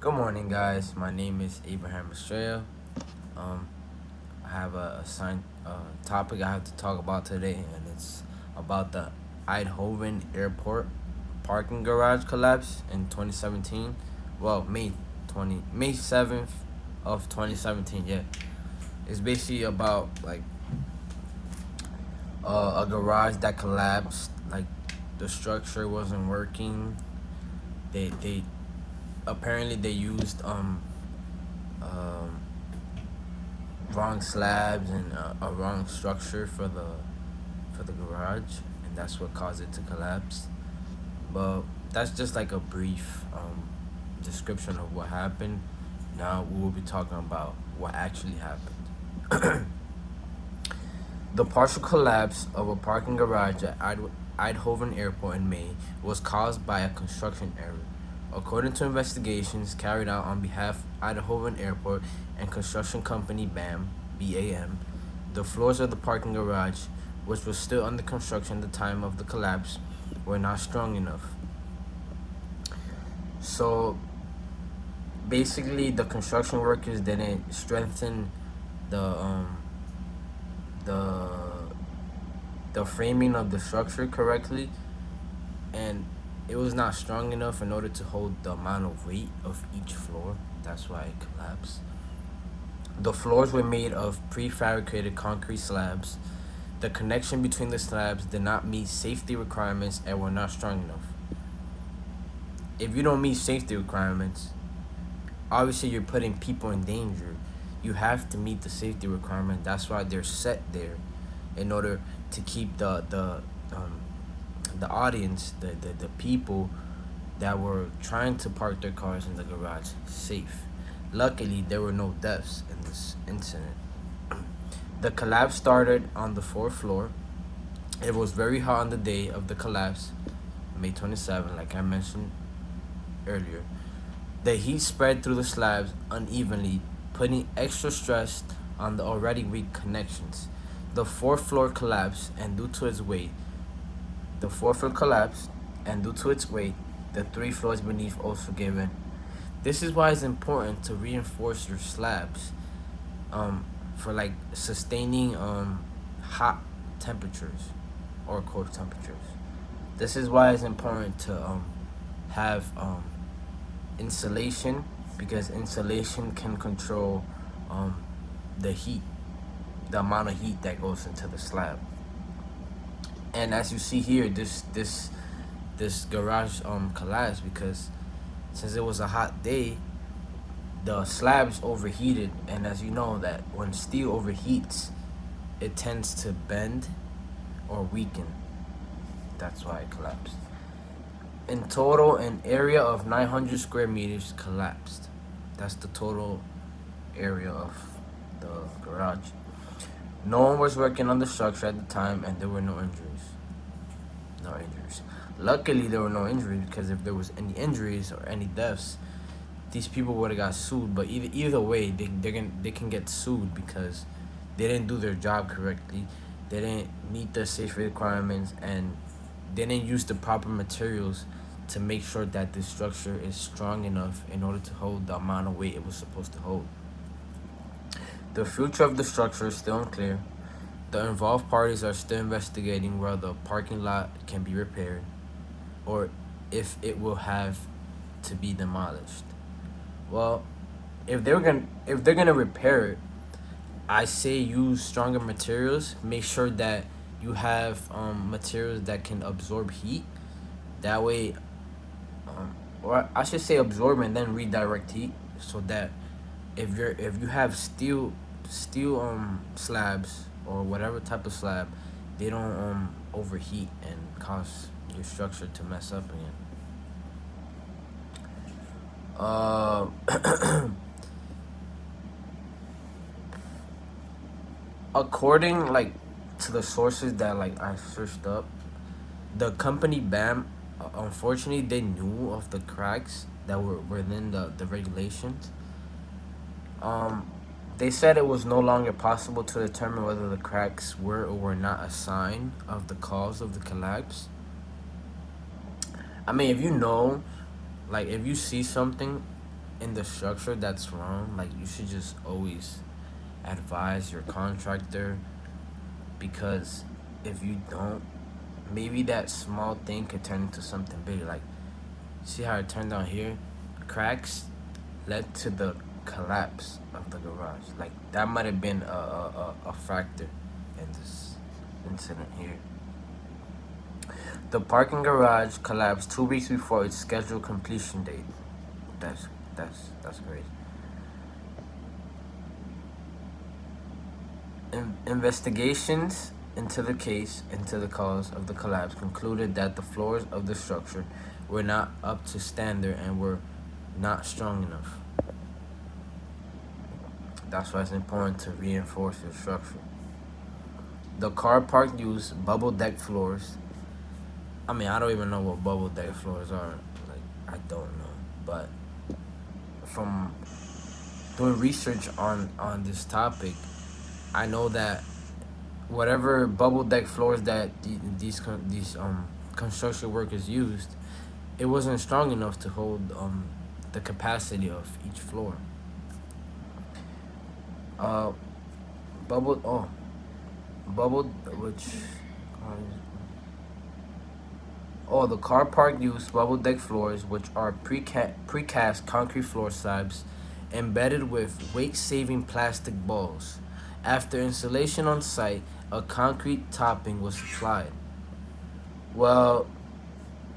Good morning, guys. My name is Abraham Estrella. Um, I have a assigned topic I have to talk about today, and it's about the Eindhoven Airport parking garage collapse in 2017. Well, May 7th of 2017. Yeah, it's basically about like a garage that collapsed. Like the structure wasn't working. They apparently they used um wrong slabs and a wrong structure for the garage, and that's what caused it to collapse. But that's just like a brief description of what happened. Now we will be talking about what actually happened. The partial collapse of a parking garage at Eindhoven Airport in May was caused by a construction error. According to investigations carried out on behalf of Eindhoven Airport and construction company BAM, the floors of the parking garage, which was still under construction at the time of the collapse, were not strong enough. So basically, the construction workers didn't strengthen the the the framing of the structure correctly, and it was not strong enough in order to hold the amount of weight of each floor. That's why it collapsed. The floors were made of prefabricated concrete slabs. The connection between the slabs did not meet safety requirements and were not strong enough. If you don't meet safety requirements, obviously you're putting people in danger. You have to meet the safety requirement. That's why they're set there, in order to keep the audience, the people that were trying to park their cars in the garage safe. Luckily, there were no deaths in this incident. The collapse started on the fourth floor. It was very hot on the day of the collapse, May 27, like I mentioned earlier. The heat spread through the slabs unevenly, putting extra stress on the already weak connections. The fourth floor collapsed, and due to its weight, the fourth floor collapsed, and due to its weight, the three floors beneath also gave in. This is why it's important to reinforce your slabs, for like sustaining hot temperatures or cold temperatures. This is why it's important to have insulation, because insulation can control the heat, the amount of heat that goes into the slab. And as you see here, this garage collapsed because since it was a hot day, the slabs overheated, and as you know that when steel overheats, it tends to bend or weaken. That's why it collapsed. In total, an area of 900 square meters collapsed. That's the total area of the garage. No one was working on the structure at the time, and there were no injuries. No injuries. Luckily, there were no injuries, because if there was any injuries or any deaths, these people would have got sued. But either way, they can get sued because they didn't do their job correctly. They didn't meet the safety requirements, and they didn't use the proper materials to make sure that the structure is strong enough in order to hold the amount of weight it was supposed to hold. The future of the structure is still unclear. The involved parties are still investigating whether the parking lot can be repaired or if it will have to be demolished. Well, if they're gonna repair it, I say use stronger materials. Make sure that you have materials that can absorb heat. That way, or I should say absorb and then redirect heat, so that if you have steel slabs or whatever type of slab, they don't overheat and cause your structure to mess up again. Uh, according like to the sources that like I searched up, the company BAM, unfortunately, they knew of the cracks that were within the regulations. Um, they said it was no longer possible to determine whether the cracks were or were not a sign of the cause of the collapse. I mean, if you know, like if you see something in the structure that's wrong, like you should just always advise your contractor, because if you don't, maybe that small thing could turn into something big. Like, see how it turned out here? Cracks led to the collapse of the garage. Like, that might have been a factor in this incident here. The parking garage collapsed 2 weeks before its scheduled completion date. That's great. Investigations into the cause of the collapse concluded that the floors of the structure were not up to standard and were not strong enough. That's why it's important to reinforce your structure. The car park used bubble deck floors. I mean, I don't even know what bubble deck floors are. Like, I don't know. But from doing research on this topic, I know that whatever bubble deck floors that these construction workers used, it wasn't strong enough to hold the capacity of each floor. The car park used bubble deck floors, which are precast concrete floor slabs embedded with weight-saving plastic balls. After installation on site, a concrete topping was applied. Well,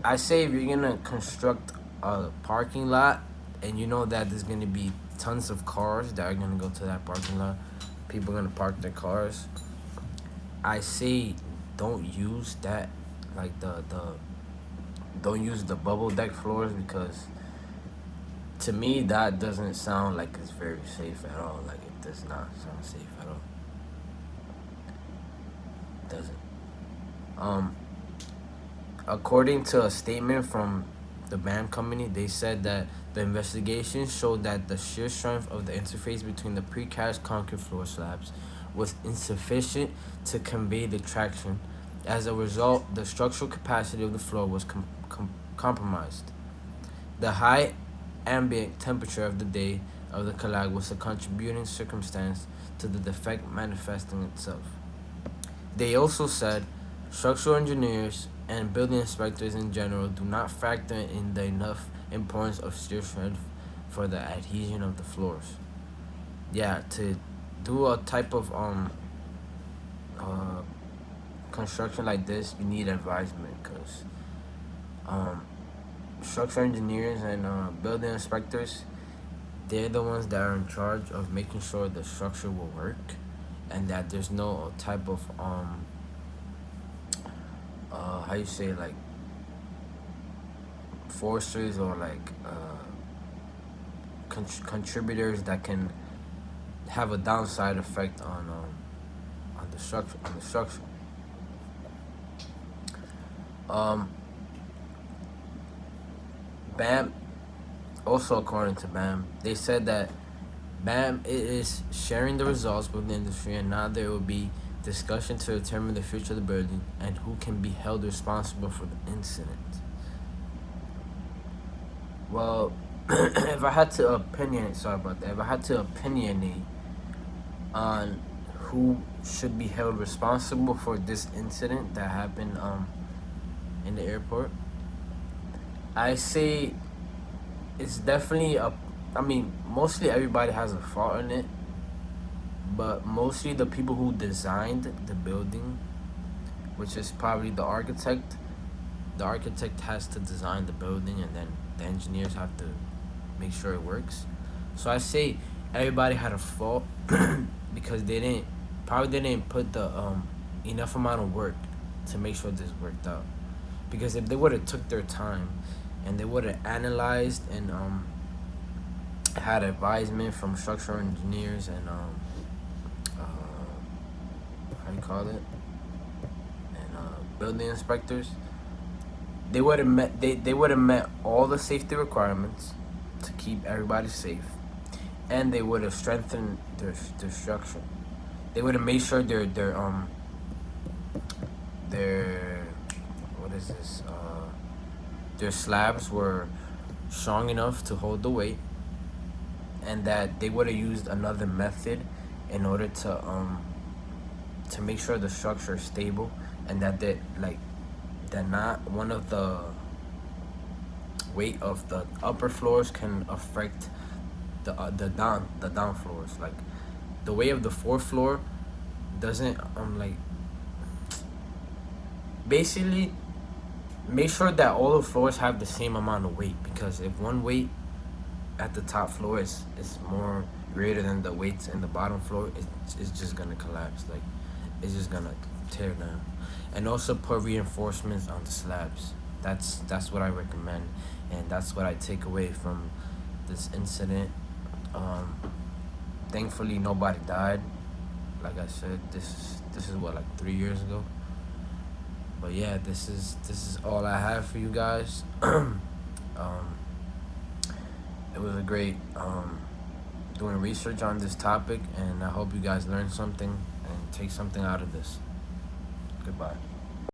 I say if you're gonna construct a parking lot and you know that there's gonna be tons of cars that are gonna go to that parking lot, people are gonna park their cars, I say don't use that, like don't use the bubble deck floors, because to me that doesn't sound like it's very safe at all. Like, it does not sound safe at all. It doesn't. According to a statement from the BAM company, they said that the investigation showed that the shear strength of the interface between the precast concrete floor slabs was insufficient to convey the traction. As a result, the structural capacity of the floor was compromised. The high ambient temperature of the day of the collapse was a contributing circumstance to the defect manifesting itself. They also said structural engineers and building inspectors in general do not factor in the enough importance of shear strength for the adhesion of the floors. Yeah, to do a type of construction like this, you need advisement, because structural engineers and building inspectors, they're the ones that are in charge of making sure the structure will work and that there's no type of how you say, like, forces or like contributors that can have a downside effect on the structure. BAM, also according to BAM, they said that BAM is sharing the results with the industry, and now there will be discussion to determine the future of the building and who can be held responsible for the incident. Well, if I had to opinionate on who should be held responsible for this incident that happened in the airport, I say it's definitely mostly everybody has a fault in it, but mostly the people who designed the building, which is probably the architect. The architect has to design the building, and then the engineers have to make sure it works. So I say everybody had a fault because they didn't put the enough amount of work to make sure this worked out. Because if they would have took their time and they would have analyzed and had advisement from structural engineers and building inspectors, they would have met all the safety requirements to keep everybody safe, and they would have strengthened their structure. They would have made sure their their slabs were strong enough to hold the weight, and that they would have used another method in order to make sure the structure is stable, and that not one of the weight of the upper floors can affect the down floors. Like the weight of the fourth floor doesn't basically make sure that all the floors have the same amount of weight, because if one weight at the top floor is more greater than the weights in the bottom floor, it's just gonna collapse. Like it's just gonna tear down. And also put reinforcements on the slabs. That's what I recommend, and that's what I take away from this incident. Thankfully nobody died. Like I said, this is what, like 3 years ago. But yeah, this is all I have for you guys. It was a great doing research on this topic, and I hope you guys learned something and take something out of this. Goodbye.